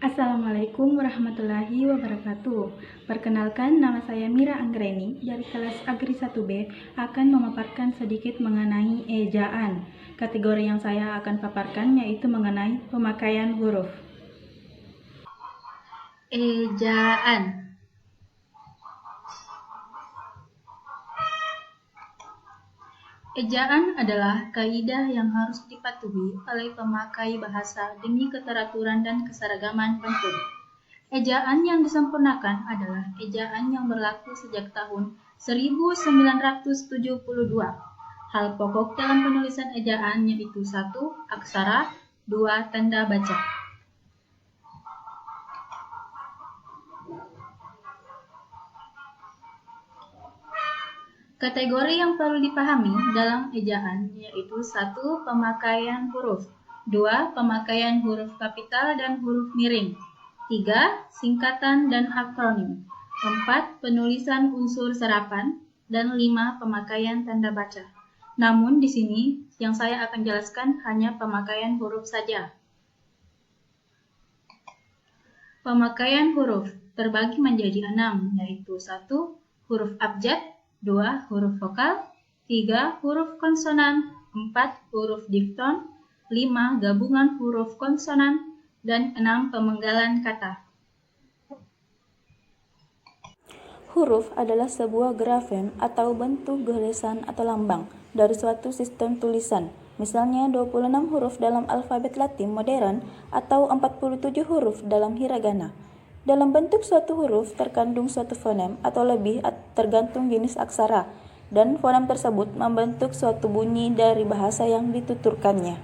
Assalamualaikum warahmatullahi wabarakatuh. Perkenalkan, nama saya Mira Anggreni dari kelas Agri 1B akan memaparkan sedikit mengenai ejaan. Kategori yang saya akan paparkan yaitu mengenai pemakaian huruf. Ejaan. Ejaan adalah kaidah yang harus dipatuhi oleh pemakai bahasa demi keteraturan dan keseragaman bentuk. Ejaan yang disempurnakan adalah ejaan yang berlaku sejak tahun 1972. Hal pokok dalam penulisan ejaan yaitu 1. Aksara, 2. Tanda baca. Kategori yang perlu dipahami dalam ejaan yaitu 1. Pemakaian huruf, 2. Pemakaian huruf kapital dan huruf miring, 3. Singkatan dan akronim, 4. Penulisan unsur serapan, dan 5. Pemakaian tanda baca. Namun di sini yang saya akan jelaskan hanya pemakaian huruf saja. Pemakaian huruf terbagi menjadi 6, yaitu 1. Huruf abjad, 2. Huruf vokal, 3. Huruf konsonan, 4. Huruf difton, 5. Gabungan huruf konsonan, dan 6. Pemenggalan kata. Huruf adalah sebuah grafem atau bentuk goresan atau lambang dari suatu sistem tulisan. Misalnya 26 huruf dalam alfabet Latin modern atau 47 huruf dalam hiragana. Dalam bentuk suatu huruf terkandung suatu fonem atau lebih tergantung jenis aksara, dan fonem tersebut membentuk suatu bunyi dari bahasa yang dituturkannya.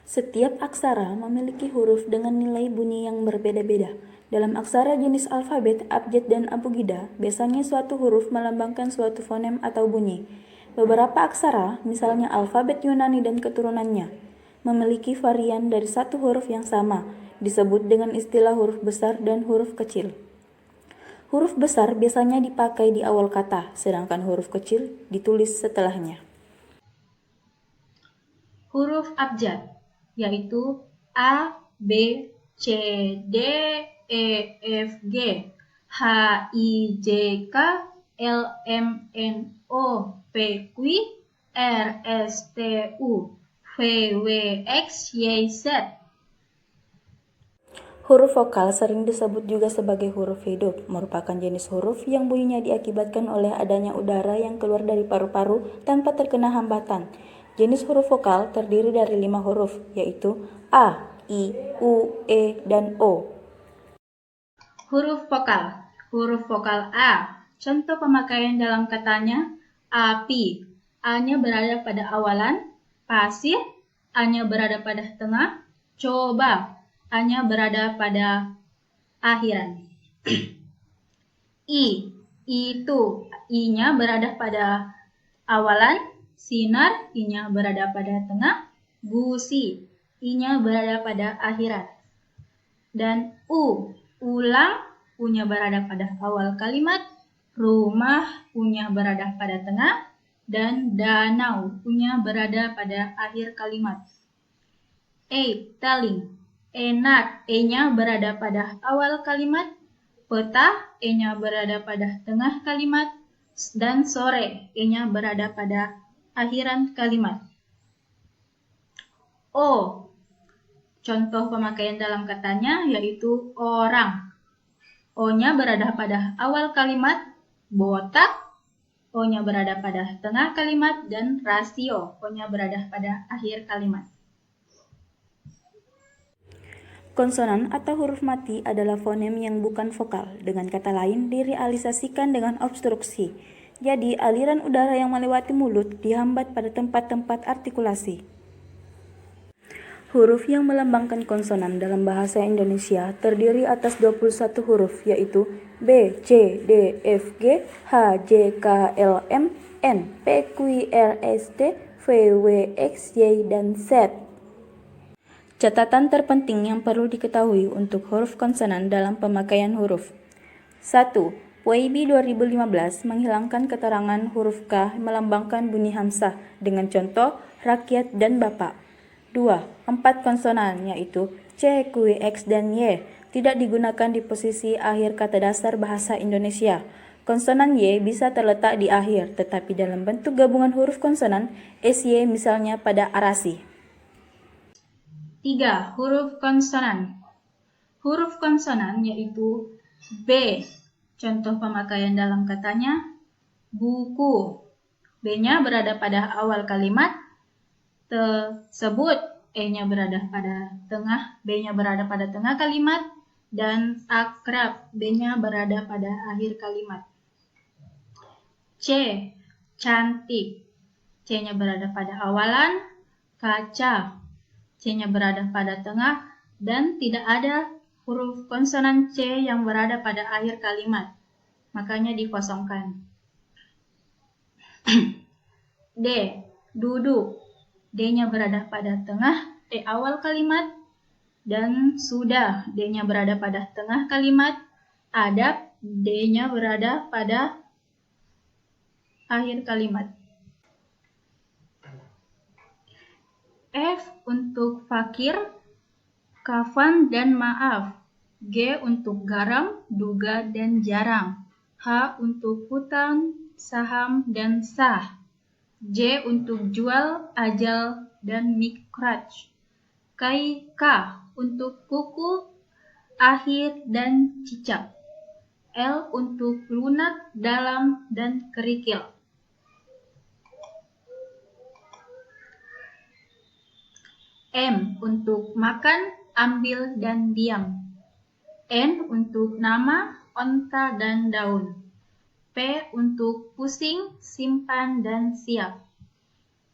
Setiap aksara memiliki huruf dengan nilai bunyi yang berbeda-beda. Dalam aksara jenis alfabet, abjad, dan abugida, biasanya suatu huruf melambangkan suatu fonem atau bunyi. Beberapa aksara, misalnya alfabet Yunani dan keturunannya, memiliki varian dari satu huruf yang sama, disebut dengan istilah huruf besar dan huruf kecil. Huruf besar biasanya dipakai di awal kata, sedangkan huruf kecil ditulis setelahnya. Huruf abjad, yaitu A, B, C, D, E, F, G, H, I, J, K, L, M, N, O, P, Q, R, S, T, U, V, W, X, Y, Z. Huruf vokal sering disebut juga sebagai huruf hidup, merupakan jenis huruf yang bunyinya diakibatkan oleh adanya udara yang keluar dari paru-paru tanpa terkena hambatan. Jenis huruf vokal terdiri dari 5 huruf, yaitu A, I, U, E, dan O. Huruf vokal. Huruf vokal A. Contoh pemakaian dalam katanya, api. A-nya berada pada awalan, pasir. A-nya berada pada tengah, coba. A-nya berada pada akhiran. I. Itu. I-nya berada pada awalan, sinar. I-nya berada pada tengah, gusi. I-nya berada pada akhirat. Dan U. Ulang. U-nya berada pada awal kalimat. Rumah. U-nya berada pada tengah. Dan danau. U-nya berada pada akhir kalimat. E. Telling. Enak. E-nya berada pada awal kalimat. Peta. E-nya berada pada tengah kalimat. Dan sore. E-nya berada pada akhiran kalimat. O. Contoh pemakaian dalam katanya yaitu orang. O-nya berada pada awal kalimat, botak. O-nya berada pada tengah kalimat, dan rasio. O-nya berada pada akhir kalimat. Konsonan atau huruf mati adalah fonem yang bukan vokal. Dengan kata lain, direalisasikan dengan obstruksi. Jadi, aliran udara yang melewati mulut dihambat pada tempat-tempat artikulasi. Huruf yang melambangkan konsonan dalam bahasa Indonesia terdiri atas 21 huruf, yaitu B, C, D, F, G, H, J, K, L, M, N, P, Q, R, S, T, V, W, X, Y, dan Z. Catatan terpenting yang perlu diketahui untuk huruf konsonan dalam pemakaian huruf. 1. PUIB 2015 menghilangkan keterangan huruf K melambangkan bunyi hamzah dengan contoh rakyat dan bapak. 2. 4 konsonan yaitu C, Q, X, dan Y tidak digunakan di posisi akhir kata dasar bahasa Indonesia. Konsonan Y bisa terletak di akhir, tetapi dalam bentuk gabungan huruf konsonan, SY misalnya pada arasi. 3. Huruf konsonan. Huruf konsonan yaitu B. Contoh pemakaian dalam katanya, buku. B-nya berada pada awal kalimat tersebut, E-nya berada pada tengah, B-nya berada pada tengah kalimat, dan akrab, B-nya berada pada akhir kalimat. C. Cantik. C-nya berada pada awalan, kaca. C-nya berada pada tengah, dan tidak ada huruf konsonan C yang berada pada akhir kalimat. Makanya dikosongkan. D. Duduk. D-nya berada pada tengah, awal kalimat, dan sudah, D-nya berada pada tengah kalimat, adab, D-nya berada pada akhir kalimat. F untuk fakir, kafan dan maaf. G untuk garam, duga dan jarang. H untuk hutang, saham dan sah. J untuk jual, ajal dan mikraj. K untuk kuku, akhir dan cicak. L untuk lunak, dalam dan kerikil. M untuk makan, ambil dan diam. N untuk nama, onta dan daun. P untuk pusing, simpan dan siap.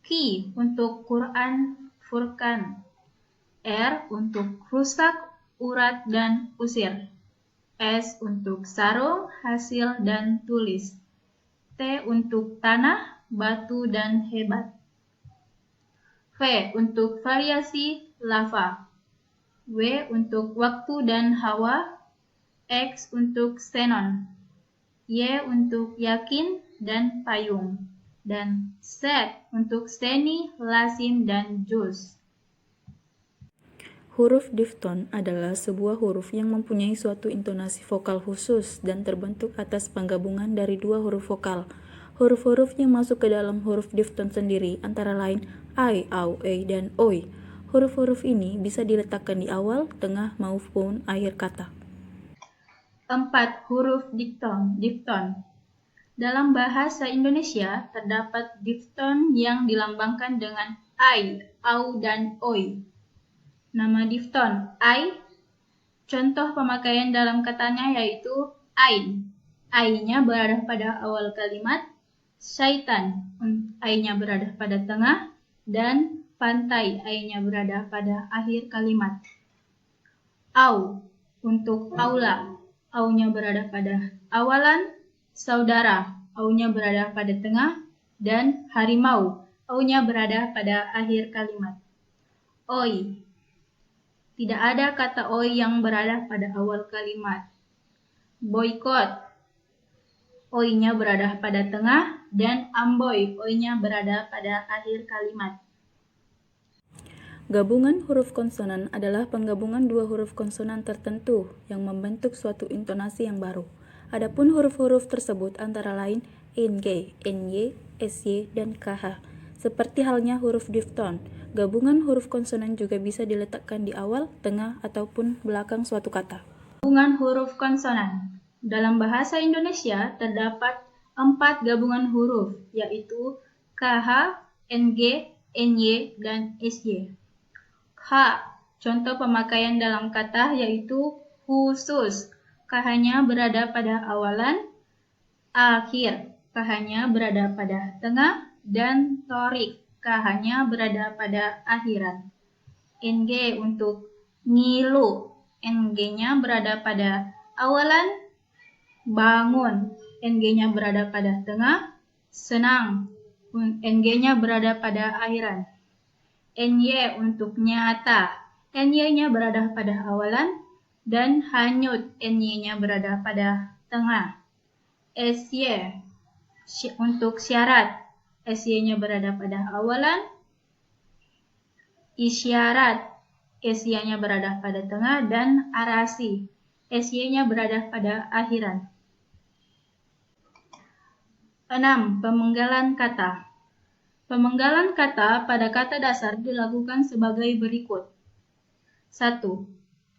Q untuk Quran, Furqan. R untuk rusak, urat dan usir. S untuk sarung, hasil dan tulis. T untuk tanah, batu dan hebat. V untuk variasi, lava. W untuk waktu dan hawa. X untuk xenon. Y untuk yakin dan payung. Dan Z untuk seni, lazim dan juz. Huruf difton adalah sebuah huruf yang mempunyai suatu intonasi vokal khusus dan terbentuk atas penggabungan dari dua huruf vokal. Huruf-huruf yang masuk ke dalam huruf difton sendiri antara lain ai, au, ei, dan oi. Huruf-huruf ini bisa diletakkan di awal, tengah, maupun akhir kata. 4. Huruf difton. Dalam bahasa Indonesia terdapat difton yang dilambangkan dengan ai, au, dan oi. Nama difton ai, contoh pemakaian dalam katanya yaitu ain. Ai-nya berada pada awal kalimat, syaitan, ai-nya berada pada tengah, dan pantai, ai-nya berada pada akhir kalimat. Au untuk aula, au-nya berada pada awalan, saudara, au-nya berada pada tengah, dan harimau, au-nya berada pada akhir kalimat. Oi, tidak ada kata oi yang berada pada awal kalimat. Boykot, oi-nya berada pada tengah, dan amboy, oi-nya berada pada akhir kalimat. Gabungan huruf konsonan adalah penggabungan dua huruf konsonan tertentu yang membentuk suatu intonasi yang baru. Adapun huruf-huruf tersebut antara lain NG, NY, SY, dan KH. Seperti halnya huruf difton, gabungan huruf konsonan juga bisa diletakkan di awal, tengah, ataupun belakang suatu kata. Gabungan huruf konsonan. Dalam bahasa Indonesia terdapat 4 gabungan huruf, yaitu KH, NG, NY, dan SY. H. Contoh pemakaian dalam kata yaitu khusus. KH-nya berada pada awalan, akhir. KH-nya berada pada tengah, dan torik. KH-nya berada pada akhiran. NG untuk ngilu. NG-nya berada pada awalan, bangun. NG-nya berada pada tengah, senang. NG-nya berada pada akhiran. NY untuk nyata. NY-nya berada pada awalan, dan hanyut. NY-nya berada pada tengah. SY untuk syarat. SY-nya berada pada awalan, isyarat. SY-nya berada pada tengah, dan arasi. SY-nya berada pada akhiran. 6. Pemenggalan kata. Pemenggalan kata pada kata dasar dilakukan sebagai berikut. 1.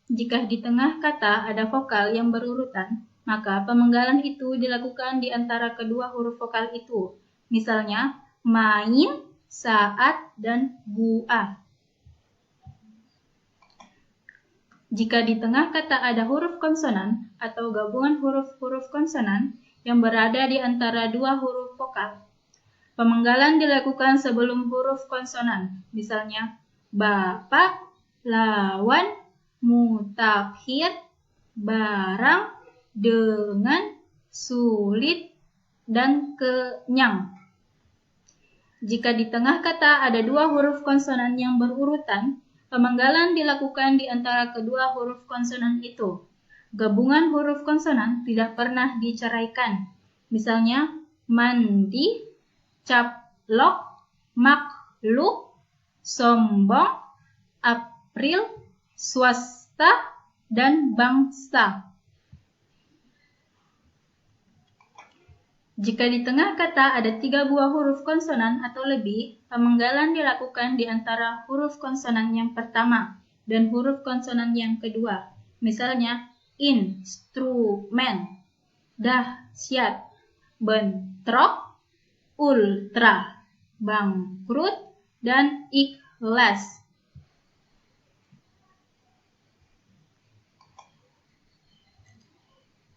Jika di tengah kata ada vokal yang berurutan, maka pemenggalan itu dilakukan di antara kedua huruf vokal itu. Misalnya, main, saat, dan gua. Jika di tengah kata ada huruf konsonan atau gabungan huruf-huruf konsonan yang berada di antara dua huruf vokal, pemenggalan dilakukan sebelum huruf konsonan. Misalnya, bapak, lawan, mutakhir, barang, dengan, sulit, dan kenyang. Jika di tengah kata ada dua huruf konsonan yang berurutan, pemenggalan dilakukan di antara kedua huruf konsonan itu. Gabungan huruf konsonan tidak pernah diceraikan. Misalnya, mandi, caplok, makhluk, sombong, April, swasta, dan bangsa. Jika di tengah kata ada 3 buah huruf konsonan atau lebih, pemenggalan dilakukan di antara huruf konsonan yang pertama dan huruf konsonan yang kedua. Misalnya, instrumen, dahsyat, bentrok, ultra, bangkrut, dan ikhlas.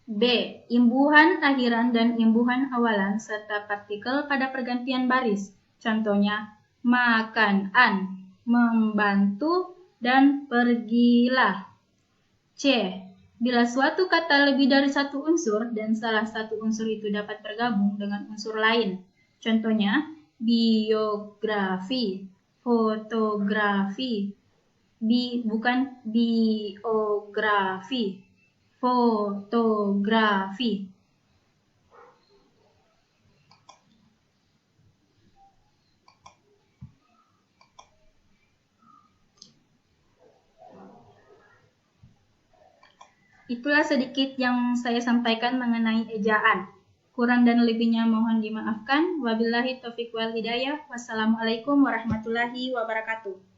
B. Imbuhan akhiran dan imbuhan awalan serta partikel pada pergantian baris. Contohnya, makan-an, membantu, dan pergilah. C. Bila suatu kata lebih dari satu unsur dan salah satu unsur itu dapat bergabung dengan unsur lain. Contohnya, biografi, fotografi, bukan biografi, fotografi. Itulah sedikit yang saya sampaikan mengenai ejaan. Kurang dan lebihnya mohon dimaafkan. Wabillahi taufiq wal hidayah. Wassalamualaikum warahmatullahi wabarakatuh.